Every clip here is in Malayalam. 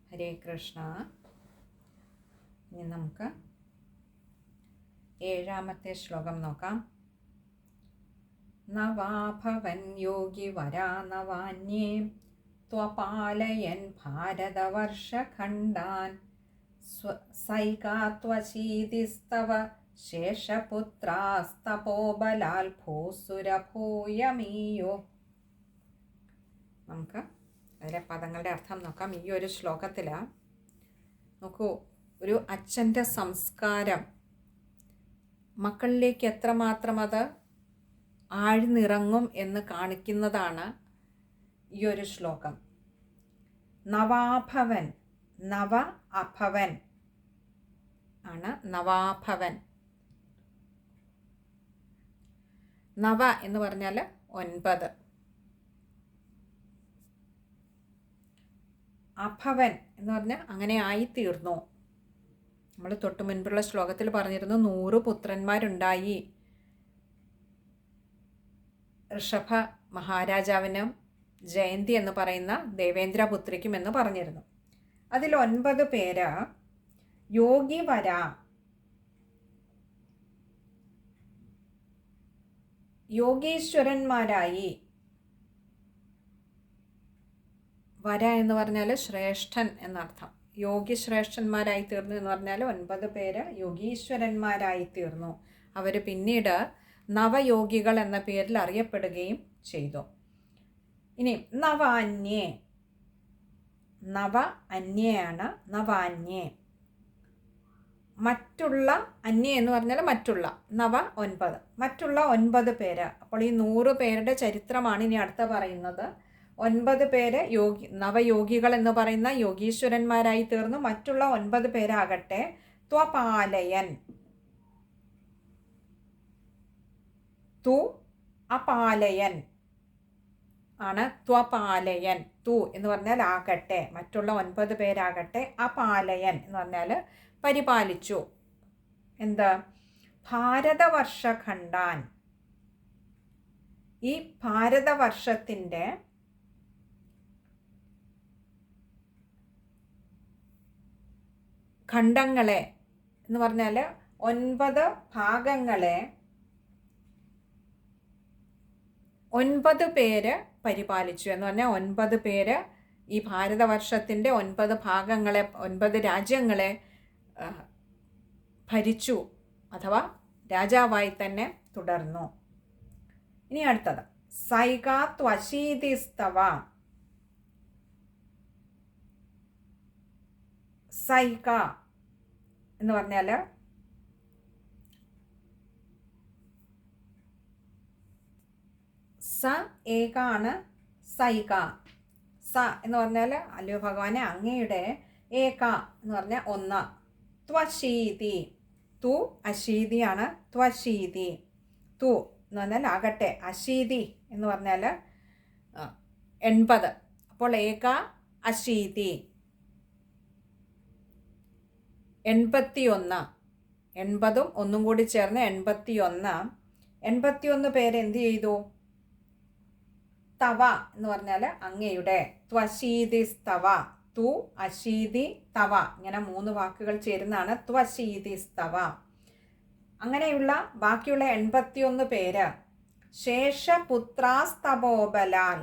ഹരേ കൃഷ്ണ. ഇനി നമുക്ക് 7ാമത്തെ ശ്ലോകം നോക്കാം. നവാഭവൻ യോഗി വരാനവാന്യേ ത്വപാലയൻ ഭാരതവർഷഖണ്ഡാൻ സൈകാത്വശീതിസ്തവ ശേഷപുത്രാസ്തപോബലാൽ ഭൂസുരഭൂയമീയോ. നമുക്ക് അതിലെ പദങ്ങളുടെ അർത്ഥം നോക്കാം. ഈ ഒരു ശ്ലോകത്തിൽ നോക്കൂ, ഒരു അച്ഛൻ്റെ സംസ്കാരം മക്കളിലേക്ക് എത്രമാത്രം അത് ആഴ്ന്നിറങ്ങും എന്ന് കാണിക്കുന്നതാണ് ഈ ഒരു ശ്ലോകം. നവാഭവൻ, നവ അഭവൻ ആണ് നവാഭവൻ. നവ എന്ന് പറഞ്ഞാൽ 9, അഭവൻ എന്ന് പറഞ്ഞാൽ അങ്ങനെ ആയിത്തീർന്നു. നമ്മൾ തൊട്ടു മുൻപുള്ള ശ്ലോകത്തിൽ പറഞ്ഞിരുന്നു 100 പുത്രന്മാരുണ്ടായി ഋഷഭ മഹാരാജാവിനും ജയന്തി എന്ന് പറയുന്ന ദേവേന്ദ്രപുത്രിക്കും എന്ന് പറഞ്ഞിരുന്നു. അതിൽ 9 പേര് യോഗിവര, യോഗീശ്വരന്മാരായി. വര എന്ന് പറഞ്ഞാൽ ശ്രേഷ്ഠൻ എന്നർത്ഥം. യോഗി ശ്രേഷ്ഠന്മാരായി തീർന്നു എന്ന് പറഞ്ഞാൽ 9 പേര് യോഗീശ്വരന്മാരായി തീർന്നു. അവർ പിന്നീട് നവയോഗികൾ എന്ന പേരിൽ അറിയപ്പെടുകയും ചെയ്തു. ഇനി നവാന്യേ, നവ അന്യയാണ് നവാന്യേ. മറ്റുള്ള, അന്യ എന്ന് പറഞ്ഞാൽ മറ്റുള്ള, നവ 9, മറ്റുള്ള 9 പേര്. അപ്പോൾ ഈ 100 പേരുടെ ചരിത്രമാണ് ഇനി അടുത്ത പറയുന്നത്. 9 പേര് നവയോഗികൾ എന്ന് പറയുന്ന യോഗീശ്വരന്മാരായി തീർന്നു. മറ്റുള്ള 9 പേരാകട്ടെ ത്വപാലയൻ, തു അപാലയൻ ആണ് ത്വപാലയൻ. തു എന്ന് പറഞ്ഞാൽ ആകട്ടെ, മറ്റുള്ള 9 പേരാകട്ടെ അപാലയൻ എന്ന് പറഞ്ഞാൽ പരിപാലിച്ചു. എന്താ? ഭാരതവർഷഖണ്ഡാൻ. ഈ ഭാരതവർഷത്തിൻ്റെ ഖണ്ഡങ്ങളെ എന്ന് പറഞ്ഞാൽ 9 ഭാഗങ്ങളെ 9 പേര് പരിപാലിച്ചു എന്ന് പറഞ്ഞാൽ 9 പേര് ഈ ഭാരതവർഷത്തിൻ്റെ 9 ഭാഗങ്ങളെ, 9 രാജ്യങ്ങളെ ഭരിച്ചു അഥവാ രാജാവായി തന്നെ തുടർന്നു. ഇനി അടുത്തത് സൈകാത്വശീതിസ്തവ. സൈക എന്ന് പറഞ്ഞാൽ സ ഏകാണ് സൈക. സ എന്ന് പറഞ്ഞാൽ അല്ലയോ ഭഗവാനെ അങ്ങയുടെ, ഏക എന്ന് പറഞ്ഞാൽ 1, ത്വശീതി, തു അശീതിയാണ് ത്വശീതി. തു എന്ന് പറഞ്ഞാൽ ആകട്ടെ, അശീതി എന്ന് പറഞ്ഞാൽ 80. അപ്പോൾ ഏക അശീതി 81, 80ഉം ഒന്നും കൂടി ചേർന്ന് 81 പേര് എന്ത് ചെയ്തു? തവ എന്ന് പറഞ്ഞാൽ അങ്ങയുടെ, ത്വശീതിസ്തവ, തു അശീതി തവ, ഇങ്ങനെ 3 വാക്കുകൾ ചേരുന്നതാണ് ത്വശീതിസ്തവ. അങ്ങനെയുള്ള ബാക്കിയുള്ള 81 പേര് ശേഷപുത്രാസ്തപോബലാൽ,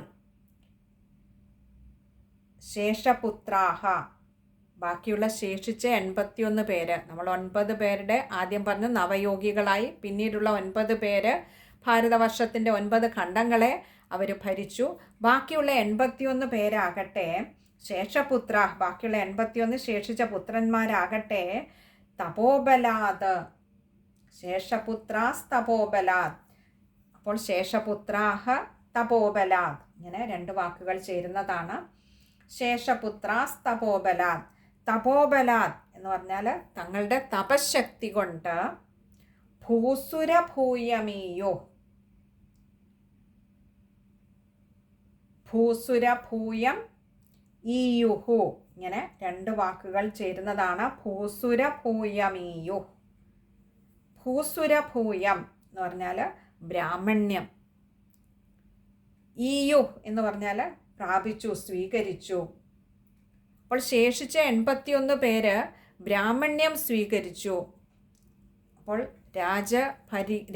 ശേഷപുത്രാഹ, ബാക്കിയുള്ള ശേഷിച്ച 81 പേര്. നമ്മൾ 9 പേരുടെ ആദ്യം പറഞ്ഞ നവയോഗികളായി, പിന്നീടുള്ള 9 പേര് ഭാരതവർഷത്തിൻ്റെ 9 ഖണ്ഡങ്ങളെ അവർ ഭരിച്ചു. ബാക്കിയുള്ള 81 പേരാകട്ടെ ശേഷപുത്ര, ബാക്കിയുള്ള 81 ശേഷിച്ച പുത്രന്മാരാകട്ടെ തപോബലാത്, ശേഷപുത്രാസ്തപോബലാത്. അപ്പോൾ ശേഷപുത്രാഹ തപോബലാത്. ഇങ്ങനെ രണ്ട് വാക്കുകൾ ചേരുന്നതാണ്. ശേഷപുത്രാസ് തപോബലാത്. തപോബലാത് എന്ന് പറഞ്ഞാൽ തങ്ങളുടെ തപശക്തി കൊണ്ട് ഭൂസുരഭൂയമീയോ, ഭൂസുരഭൂയം ഈയുഹു, ഇങ്ങനെ രണ്ട് വാക്കുകൾ ചേരുന്നതാണ് ഭൂസുരഭൂയമീയു. ഭൂസുരഭൂയം എന്ന് പറഞ്ഞാൽ ബ്രാഹ്മണ്യം, ഈയു എന്ന് പറഞ്ഞാൽ പ്രാപിച്ചു, സ്വീകരിച്ചു. അപ്പോൾ ശേഷിച്ച 81 പേര് ബ്രാഹ്മണ്യം സ്വീകരിച്ചു. അപ്പോൾ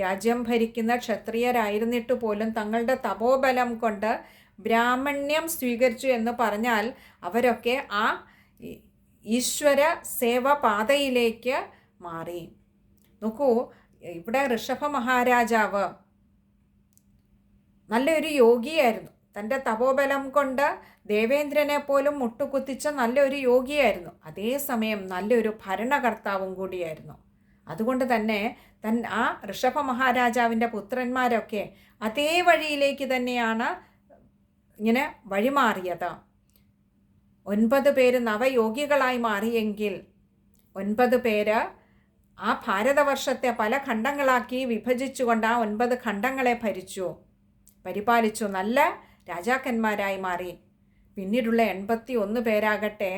രാജ്യം ഭരിക്കുന്ന ക്ഷത്രിയരായിരുന്നിട്ട് പോലും തങ്ങളുടെ തപോബലം കൊണ്ട് ബ്രാഹ്മണ്യം സ്വീകരിച്ചു എന്ന് പറഞ്ഞാൽ അവരൊക്കെ ആ ഈശ്വര സേവപാതയിലേക്ക് മാറി. നോക്കൂ, ഇവിടെ ഋഷഭ മഹാരാജാവ് നല്ലൊരു യോഗിയായിരുന്നു. തൻ്റെ തപോബലം കൊണ്ട് ദേവേന്ദ്രനെ പോലും മുട്ടുകുത്തിച്ച നല്ലൊരു യോഗിയായിരുന്നു. അതേസമയം നല്ലൊരു ഭരണകർത്താവും കൂടിയായിരുന്നു. അതുകൊണ്ട് തന്നെ ആ ഋഷഭ മഹാരാജാവിൻ്റെ പുത്രന്മാരൊക്കെ അതേ വഴിയിലേക്ക് തന്നെയാണ് ഇങ്ങനെ വഴിമാറിയത്. 9 പേര് നവയോഗികളായി മാറിയെങ്കിൽ 9 പേര് ആ ഭാരതവർഷത്തെ പല ഖണ്ഡങ്ങളാക്കി വിഭജിച്ചുകൊണ്ട് ആ 9 ഖണ്ഡങ്ങളെ പരിപാലിച്ചു, നല്ല രാജാക്കന്മാരായി മാറി. പിന്നീടുള്ള 81 പേരാകട്ടെ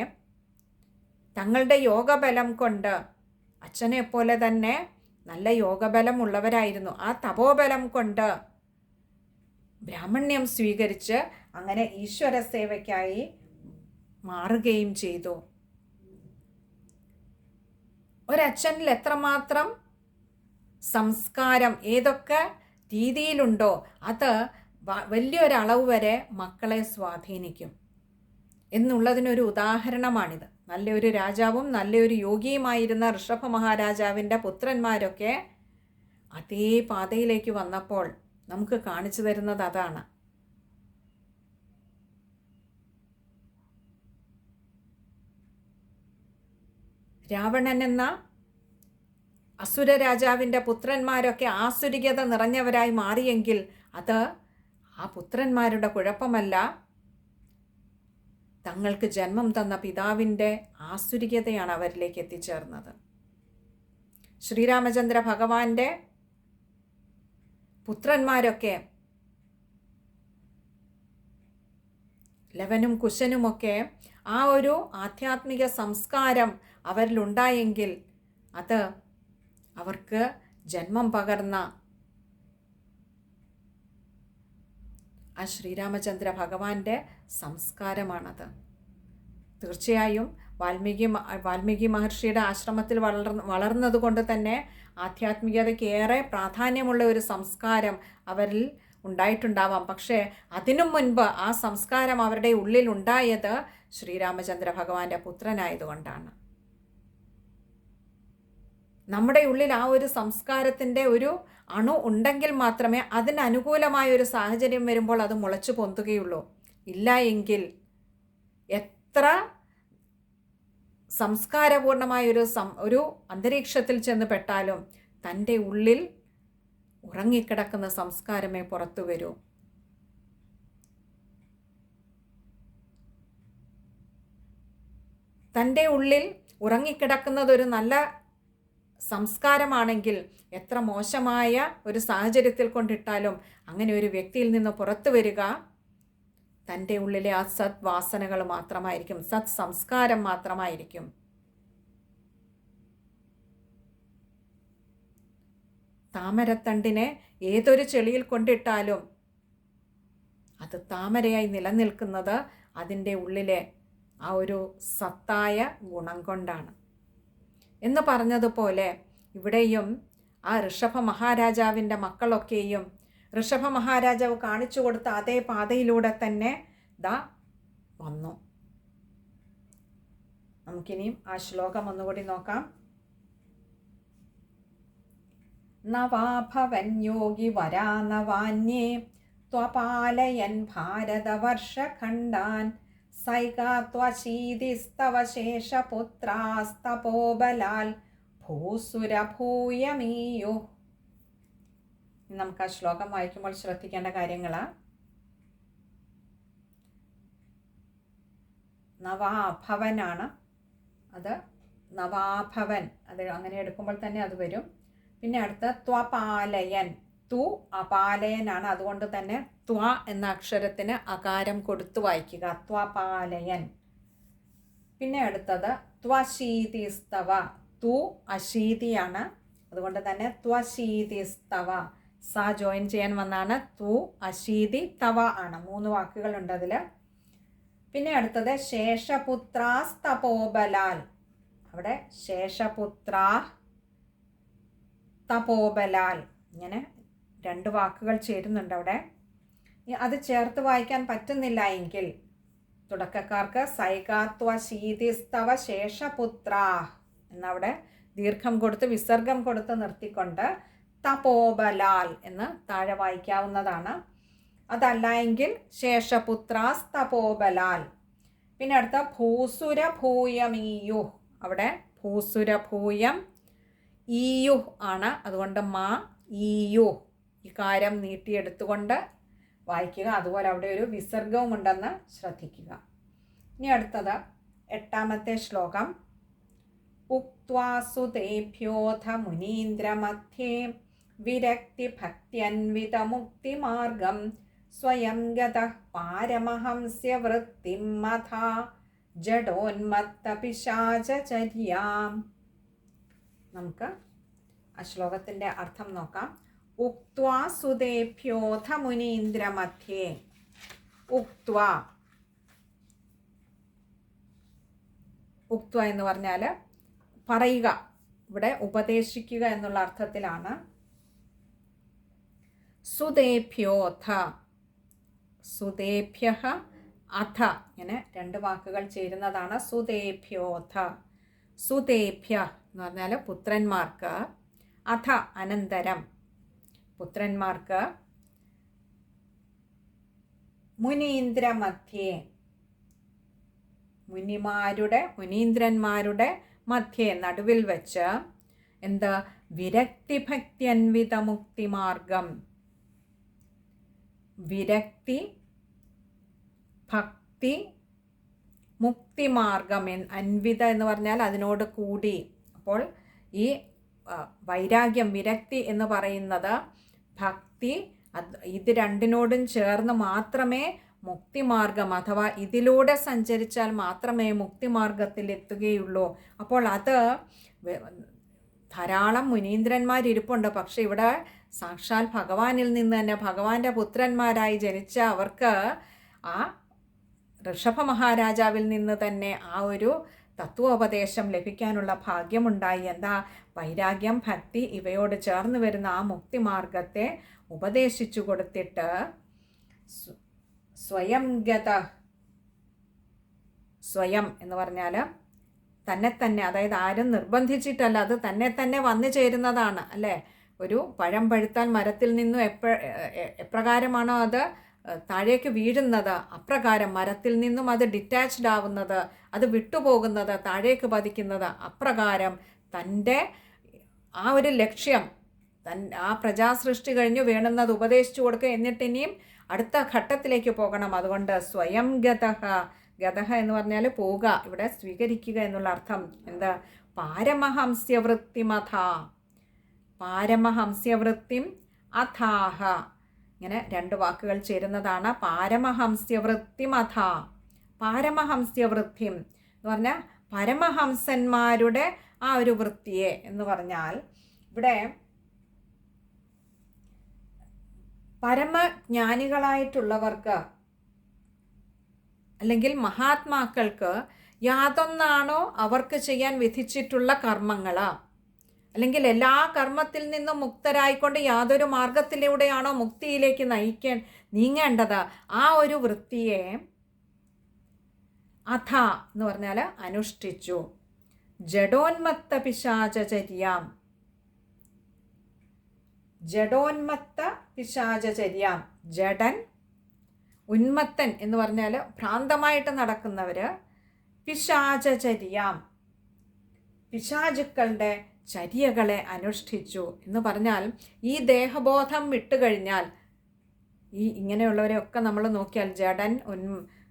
തങ്ങളുടെ യോഗബലം കൊണ്ട് അച്ഛനെ പോലെ തന്നെ നല്ല യോഗബലം ഉള്ളവരായിരുന്നു. ആ തപോബലം കൊണ്ട് ബ്രാഹ്മണ്യം സ്വീകരിച്ച് അങ്ങനെ ഈശ്വര സേവയ്ക്കായി മാറുകയും ചെയ്തു. ഒരച്ഛനിൽ എത്രമാത്രം സംസ്കാരം ഏതൊക്കെ രീതിയിലുണ്ടോ അത് വലിയൊരളവ് വരെ മക്കളെ സ്വാധീനിക്കും എന്നുള്ളതിനൊരു ഉദാഹരണമാണിത്. നല്ലൊരു രാജാവും നല്ലൊരു യോഗിയുമായിരുന്ന ഋഷഭ മഹാരാജാവിൻ്റെ പുത്രന്മാരൊക്കെ അതേ പാതയിലേക്ക് വന്നപ്പോൾ നമുക്ക് കാണിച്ചു തരുന്നത് അതാണ്. രാവണൻ എന്ന അസുര രാജാവിൻ്റെ പുത്രന്മാരൊക്കെ ആസുരികത നിറഞ്ഞവരായി മാറിയെങ്കിൽ അത് ആ പുത്രന്മാരുടെ കുഴപ്പമല്ല, തങ്ങൾക്ക് ജന്മം തന്ന പിതാവിൻ്റെ ആസുരികതയാണ് അവരിലേക്ക് എത്തിച്ചേർന്നത്. ശ്രീരാമചന്ദ്ര ഭഗവാന്റെ പുത്രന്മാരൊക്കെ ലവനും കുശനുമൊക്കെ ആ ഒരു ആധ്യാത്മിക സംസ്കാരം അവരിലുണ്ടായെങ്കിൽ അത് അവർക്ക് ജന്മം പകർന്ന ആ ശ്രീരാമചന്ദ്ര ഭഗവാന്റെ സംസ്കാരമാണത്. തീർച്ചയായും വാൽമീകി മഹർഷിയുടെ ആശ്രമത്തിൽ വളർന്നതുകൊണ്ട് തന്നെ ആധ്യാത്മികതയ്ക്ക് ഏറെ പ്രാധാന്യമുള്ള ഒരു സംസ്കാരം അവരിൽ ഉണ്ടായിട്ടുണ്ടാവാം. പക്ഷേ അതിനു മുൻപ് ആ സംസ്കാരം അവരുടെ ഉള്ളിൽ ഉണ്ടായത് ശ്രീരാമചന്ദ്ര ഭഗവാന്റെ പുത്രനായതുകൊണ്ടാണ്. നമ്മുടെ ഉള്ളിൽ ആ ഒരു സംസ്കാരത്തിൻ്റെ ഒരു അണു ഉണ്ടെങ്കിൽ മാത്രമേ അതിനനുകൂലമായ ഒരു സാഹചര്യം വരുമ്പോൾ അത് മുളച്ചു പൊന്തുകയുള്ളൂ. ഇല്ല എങ്കിൽ എത്ര സംസ്കാരപൂർണമായ ഒരു അന്തരീക്ഷത്തിൽ ചെന്ന് പെട്ടാലും തൻ്റെ ഉള്ളിൽ ഉറങ്ങിക്കിടക്കുന്ന സംസ്കാരമേ പുറത്തു വരൂ. തൻ്റെ ഉള്ളിൽ ഉറങ്ങിക്കിടക്കുന്നതൊരു നല്ല സംസ്കാരമാണെങ്കിൽ എത്ര മോശമായ ഒരു സാഹചര്യത്തിൽ കൊണ്ടിട്ടാലും അങ്ങനെ ഒരു വ്യക്തിയിൽ നിന്ന് പുറത്തു വരിക തൻ്റെ ഉള്ളിലെ ആ സത് വാസനകൾ മാത്രമായിരിക്കും, സത് സംസ്കാരം മാത്രമായിരിക്കും. താമരത്തണ്ടിനെ ഏതൊരു ചെളിയിൽ കൊണ്ടിട്ടാലും അത് താമരയായി നിലനിൽക്കുന്നത് അതിൻ്റെ ഉള്ളിലെ ആ ഒരു സത്തായ ഗുണം കൊണ്ടാണ് എന്ന് പറഞ്ഞതുപോലെ ഇവിടെയും ആ ഋഷഭ മഹാരാജാവിൻ്റെ മക്കളൊക്കെയും ഋഷഭ മഹാരാജാവ് കാണിച്ചു കൊടുത്ത അതേ പാതയിലൂടെ തന്നെ വന്നു. നമുക്കിനിയും ആ ശ്ലോകം ഒന്നുകൂടി നോക്കാം. നവാഭവൻ യോഗി വരാനവാന്യേ ത്വപാലയൻ ഭാരതവർഷഖണ്ഡാൻ സൈകാത്വശീതിസ്തവ ശേഷപുത്രാസ്തപോബലാൽ ഭൂസുരഭൂയമീയോ. നമുക്ക് ആ ശ്ലോകം വായിക്കുമ്പോൾ ശ്രദ്ധിക്കേണ്ട കാര്യങ്ങൾ, നവാഭവനാണ്. അത് നവാഭവൻ, അത് അങ്ങനെ എടുക്കുമ്പോൾ തന്നെ അത് വരും. പിന്നെ അടുത്ത ത്വപാലയൻ, തു അപാലയനാണ്. അതുകൊണ്ട് തന്നെ ത്വ എന്ന അക്ഷരത്തിന് അകാരം കൊടുത്തു വായിക്കുക, ത്വപാലയൻ. പിന്നെ അടുത്തത് ത്വശീതിസ്തവ, തു അശീതിയാണ്. അതുകൊണ്ട് തന്നെ ത്വശീതിസ്തവ, സ ജോയിൻ ചെയ്യാൻ വന്നാണ്. തു അശീതി തവ ആണ്. 3 വാക്കുകളുണ്ട് അതിൽ. പിന്നെ അടുത്തത് ശേഷപുത്രാസ്തപോബലാൽ, അവിടെ ശേഷപുത്രാ തപോബലാൽ, ഇങ്ങനെ 2 വാക്കുകൾ ചേരുന്നുണ്ട് അവിടെ. അത് ചേർത്ത് വായിക്കാൻ പറ്റുന്നില്ല എങ്കിൽ തുടക്കക്കാർക്ക് സൈകാത്വ ശീതിസ്തവ ശേഷപുത്രാ എന്നവിടെ ദീർഘം കൊടുത്ത് വിസർഗം കൊടുത്ത് നിർത്തിക്കൊണ്ട് തപോബലാൽ എന്ന് താഴെ വായിക്കാവുന്നതാണ്. അതല്ല എങ്കിൽ ശേഷപുത്രാസ്തപോബലാൽ. പിന്നെ അടുത്ത ഭൂസുരഭൂയമീയു, അവിടെ ഭൂസുരഭൂയം ഈയു ആണ്. അതുകൊണ്ട് മാ ഈയു ഇകാരം നീട്ടിയെടുത്തുകൊണ്ട് വായിക്കുക. അതുപോലെ അവിടെ ഒരു വിസർഗവും ഉണ്ടെന്ന് ശ്രദ്ധിക്കുക. ഇനി അടുത്തത് 8ാമത്തെ ശ്ലോകം. ഉക്ത്വാസുതേഭ്യോധ മുനീന്ദ്രമധ്യേ വിരക്തിഭക്ത്യന്വിതമുക്തിമാർഗം സ്വയം ഗതഃ പാരമഹംസ്യ വൃത്തിം മഥാ ജഡോന്മത്തപിശാചചര്യാം. നമുക്ക് ആ ശ്ലോകത്തിൻ്റെ അർത്ഥം നോക്കാം. ഉക്ത്വാ സുതേഭ്യോധ മുനീന്ദ്രമധ്യേ. ഉക്ത്വാ, ഉക്ത്വ എന്ന് പറഞ്ഞാൽ പറയുക, ഇവിടെ ഉപദേശിക്കുക എന്നുള്ള അർത്ഥത്തിലാണ്. സുതേഭ്യോധ, സുതേഭ്യഃ അഥ, ഇങ്ങനെ 2 വാക്കുകൾ ചേരുന്നതാണ് സുതേഭ്യോധ. സുതേഭ്യ എന്ന് പറഞ്ഞാൽ പുത്രന്മാർക്ക്, അഥ അനന്തരം പുത്രന്മാർക്ക്, മുനീന്ദ്രമധ്യേ മുനീന്ദ്രന്മാരുടെ മധ്യേ നടുവിൽ വെച്ച് എന്താ വിരക്തിഭക്ത്യന്വിത മുക്തിമാർഗം. വിരക്തി ഭക്തി മുക്തിമാർഗം, അന്വിത എന്ന് പറഞ്ഞാൽ അതിനോട് കൂടി. അപ്പോൾ ഈ വൈരാഗ്യം വിരക്തി എന്ന് പറയുന്നത് ഭക്തി, ഇത് രണ്ടിനോടും ചേർന്ന് മാത്രമേ മുക്തിമാർഗം അഥവാ ഇതിലൂടെ സഞ്ചരിച്ചാൽ മാത്രമേ മുക്തിമാർഗത്തിൽ എത്തുകയുള്ളൂ. അപ്പോൾ അത് ധാരാളം മുനീന്ദ്രന്മാരിരിപ്പുണ്ട്. പക്ഷെ ഇവിടെ സാക്ഷാൽ ഭഗവാനിൽ നിന്ന് തന്നെ ഭഗവാന്റെ പുത്രന്മാരായി ജനിച്ച അവർക്ക് ആ ഋഷഭ മഹാരാജാവിൽ നിന്ന് തന്നെ ആ ഒരു തത്വോപദേശം ലഭിക്കാനുള്ള ഭാഗ്യമുണ്ടായി. എന്താ? വൈരാഗ്യം ഭക്തി ഇവയോട് ചേർന്ന് വരുന്ന ആ മുക്തിമാർഗത്തെ ഉപദേശിച്ചു കൊടുത്തിട്ട് സ്വയം ഗത, സ്വയം എന്ന് പറഞ്ഞാൽ തന്നെ, അതായത് ആരും നിർബന്ധിച്ചിട്ടല്ല, അത് തന്നെ വന്നു ചേരുന്നതാണ് അല്ലേ. ഒരു പഴം പഴുത്താൽ മരത്തിൽ നിന്നും എപ്രകാരമാണോ അത് താഴേക്ക് വീഴുന്നത്, അപ്രകാരം മരത്തിൽ നിന്നും അത് ഡിറ്റാച്ച്ഡ് ആവുന്നത്, അത് വിട്ടുപോകുന്നത്, താഴേക്ക് പതിക്കുന്നത്, അപ്രകാരം തൻ്റെ ആ ഒരു ലക്ഷ്യം, ആ പ്രജാസൃഷ്ടി കഴിഞ്ഞു വേണ്ടുന്നത് ഉപദേശിച്ചു കൊടുക്കുക, എന്നിട്ട് ഇനിയും അടുത്ത ഘട്ടത്തിലേക്ക് പോകണം. അതുകൊണ്ട് സ്വയം ഗതഃ, ഗതഃ എന്ന് പറഞ്ഞാൽ പോവുക, ഇവിടെ സ്വീകരിക്കുക എന്നുള്ള അർത്ഥം. എന്താ? പാരമഹംസ്യവൃത്തിമഥ, പാരമഹംസ്യവൃത്തിം അഥാഹ, ഇങ്ങനെ 2 വാക്കുകൾ ചേരുന്നതാണ്. പാരമഹംസ്യവൃത്തിമഥ, പാരമഹംസ്യവൃത്തിം എന്ന് പറഞ്ഞാൽ പരമഹംസന്മാരുടെ ആ ഒരു വൃത്തിയെ എന്ന് പറഞ്ഞാൽ ഇവിടെ പരമജ്ഞാനികളായിട്ടുള്ളവർക്ക് അല്ലെങ്കിൽ മഹാത്മാക്കൾക്ക് യാതൊന്നാണോ അവർക്ക് ചെയ്യാൻ വിധിച്ചിട്ടുള്ള കർമ്മങ്ങൾ, അല്ലെങ്കിൽ എല്ലാ കർമ്മത്തിൽ നിന്നും മുക്തരായിക്കൊണ്ട് യാതൊരു മാർഗത്തിലൂടെയാണോ മുക്തിയിലേക്ക് നീങ്ങേണ്ടത്, ആ ഒരു വൃത്തിയെ അഥ എന്ന് പറഞ്ഞാൽ അനുഷ്ഠിച്ചു. ജഡോന്മത്ത പിശാചചര്യാം, ജഡോന്മത്ത പിശാചചര്യാം, ജഡൻ ഉന്മത്തൻ എന്ന് പറഞ്ഞാൽ ഭ്രാന്തമായിട്ട് നടക്കുന്നവർ, പിശാചചര്യാം പിശാചുക്കളുടെ ചര്യകളെ അനുഷ്ഠിച്ചു എന്ന് പറഞ്ഞാൽ ഈ ദേഹബോധം വിട്ടുകഴിഞ്ഞാൽ ഈ ഇങ്ങനെയുള്ളവരെയൊക്കെ നമ്മൾ നോക്കിയാൽ ജഡൻ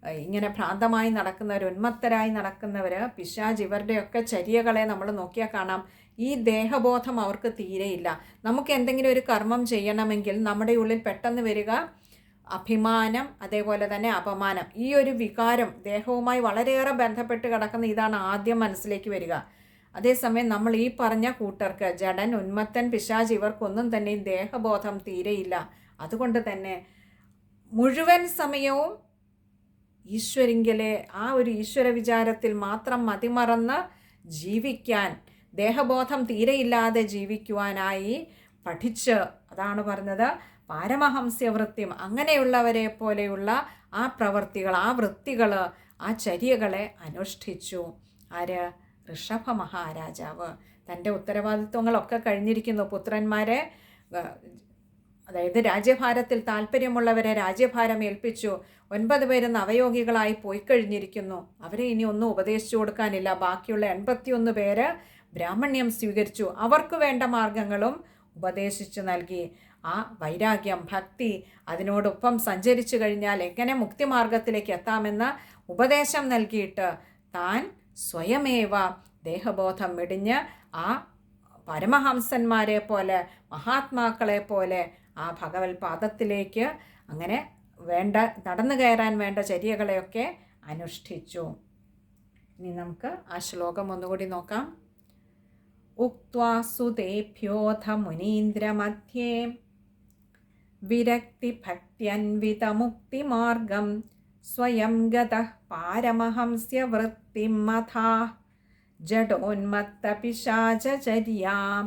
ഇങ്ങനെ ഭ്രാന്തമായി നടക്കുന്നവർ, ഉന്മത്തരായി നടക്കുന്നവർ, പിശാച് ഇവരുടെയൊക്കെ ചര്യകളെ നമ്മൾ നോക്കിയാൽ കാണാം, ഈ ദേഹബോധം അവർക്ക് തീരെയില്ല. നമുക്ക് എന്തെങ്കിലും ഒരു കർമ്മം ചെയ്യണമെങ്കിൽ നമ്മുടെ ഉള്ളിൽ പെട്ടെന്ന് വരിക അഭിമാനം, അതേപോലെ തന്നെ അപമാനം. ഈ ഒരു വികാരം ദേഹവുമായി വളരെയേറെ ബന്ധപ്പെട്ട് കിടക്കുന്ന ഇതാണ് ആദ്യം മനസ്സിലേക്ക് വരിക. അതേസമയം നമ്മൾ ഈ പറഞ്ഞ കൂട്ടർക്ക്, ജഡൻ, ഉന്മത്തൻ, പിശാച്, ഇവർക്കൊന്നും തന്നെ ദേഹബോധം തീരെയില്ല. അതുകൊണ്ട് തന്നെ മുഴുവൻ സമയവും ഈശ്വരിങ്കലെ ആ ഒരു ഈശ്വര വിചാരത്തിൽ മാത്രം മതിമറന്ന് ജീവിക്കാൻ, ദേഹബോധം തീരെയില്ലാതെ ജീവിക്കുവാനായി പഠിച്ച്, അതാണ് പറഞ്ഞത് പാരമഹംസ്യവൃത്തിയും, അങ്ങനെയുള്ളവരെ പോലെയുള്ള ആ പ്രവൃത്തികൾ, ആ വൃത്തികൾ, ആ ചര്യകളെ അനുഷ്ഠിച്ചു. ആര്? ഋഷഭ മഹാരാജാവ്. തൻ്റെ ഉത്തരവാദിത്വങ്ങളൊക്കെ കഴിഞ്ഞിരിക്കുന്നു. പുത്രന്മാരെ, അതായത് രാജ്യഭാരത്തിൽ താല്പര്യമുള്ളവരെ രാജ്യഭാരം ഏൽപ്പിച്ചു. 9 പേര് നവയോഗികളായി പോയി കഴിഞ്ഞിരിക്കുന്നു. അവരെ ഇനി ഒന്നും ഉപദേശിച്ചു കൊടുക്കാനില്ല. ബാക്കിയുള്ള 81 പേര് ബ്രാഹ്മണ്യം സ്വീകരിച്ചു. അവർക്ക് വേണ്ട മാർഗങ്ങളും ഉപദേശിച്ചു നൽകി. ആ വൈരാഗ്യം, ഭക്തി, അതിനോടൊപ്പം സഞ്ചരിച്ചു കഴിഞ്ഞാൽ എങ്ങനെ മുക്തിമാർഗത്തിലേക്ക് എത്താമെന്ന് ഉപദേശം നൽകിയിട്ട് താൻ സ്വയമേവ ദേഹബോധം വെടിഞ്ഞ് ആ പരമഹംസന്മാരെ പോലെ, മഹാത്മാക്കളെ പോലെ ആ ഭഗവത് പാദത്തിലേക്ക് അങ്ങനെ വേണ്ട നടന്നു കയറാൻ വേണ്ട ചര്യകളെയൊക്കെ അനുഷ്ഠിച്ചു. ഇനി നമുക്ക് ആ ശ്ലോകം ഒന്നുകൂടി നോക്കാം. ഉക്ത്വാ സുതേഭ്യോധ മുനീന്ദ്രമധ്യേ വിരക്തിഭക്ത്യന്വിതമുക്തിമാർഗം സ്വയം ഗതഃ പാരമഹംസ്യവൃത്തിം മഥാ ജഡോന്മത്തപിശാചചര്യാം.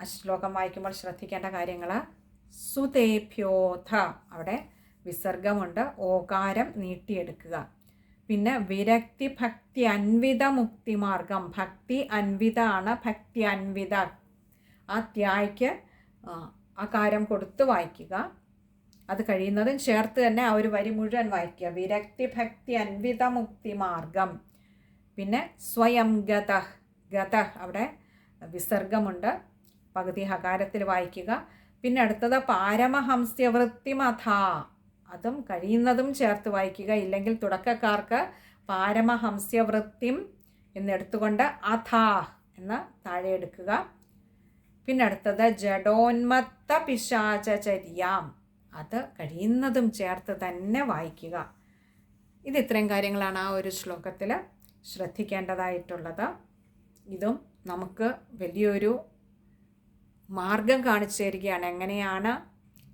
ആ ശ്ലോകം വായിക്കുമ്പോൾ ശ്രദ്ധിക്കേണ്ട കാര്യങ്ങൾ: സുതേഭ്യോധ, അവിടെ വിസർഗമുണ്ട്, ഓകാരം നീട്ടിയെടുക്കുക. പിന്നെ വിരക്തി ഭക്തി അൻവിത മുക്തിമാർഗം. ഭക്തി അൻവിത ആണ്, ഭക്തി അൻവിത. ആ ത്യായ്ക്ക് അകാരം കൊടുത്ത് വായിക്കുക. അത് കഴിയുന്നതും ചേർത്ത് തന്നെ ആ ഒരു വരി മുഴുവൻ വായിക്കുക. വിരക്തി ഭക്തി അൻവിത മുക്തിമാർഗം. പിന്നെ സ്വയം ഗതഃ, ഗതഃ അവിടെ വിസർഗമുണ്ട്, പകുതി ഹകാരത്തിൽ വായിക്കുക. പിന്നെ അടുത്തത് പാരമഹംസ്യവൃത്തിമഥ, അതും കഴിയുന്നതും ചേർത്ത് വായിക്കുക. ഇല്ലെങ്കിൽ തുടക്കക്കാർക്ക് പാരമഹംസ്യവൃത്തിം എന്നെടുത്തുകൊണ്ട് അഥാ എന്ന് താഴെ എടുക്കുക. പിന്നെ അടുത്തത് ജഡോന്മത്ത പിശാചചര്യാം, അത് കഴിയുന്നതും ചേർത്ത് തന്നെ വായിക്കുക. ഇത് ഇത്രയും കാര്യങ്ങളാണ് ആ ഒരു ശ്ലോകത്തിൽ ശ്രദ്ധിക്കേണ്ടതായിട്ടുള്ളത്. ഇതും നമുക്ക് വലിയൊരു മാർഗം കാണിച്ചു തരികയാണ്. എങ്ങനെയാണ്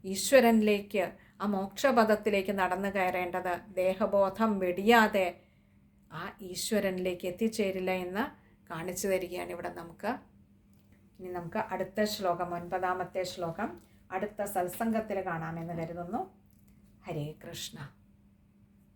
ഈശ്വരനിലേക്ക്, ആ മോക്ഷപദത്തിലേക്ക് നടന്നു കയറേണ്ടത്. ദേഹബോധം വെടിയാതെ ആ ഈശ്വരനിലേക്ക് എത്തിച്ചേരില്ല എന്ന് കാണിച്ചു തരികയാണ് ഇവിടെ നമുക്ക്. ഇനി നമുക്ക് അടുത്ത ശ്ലോകം, 9ാമത്തെ ശ്ലോകം അടുത്ത സത്സംഗത്തിൽ കാണാമെന്ന് കരുതുന്നു. ഹരേ കൃഷ്ണ.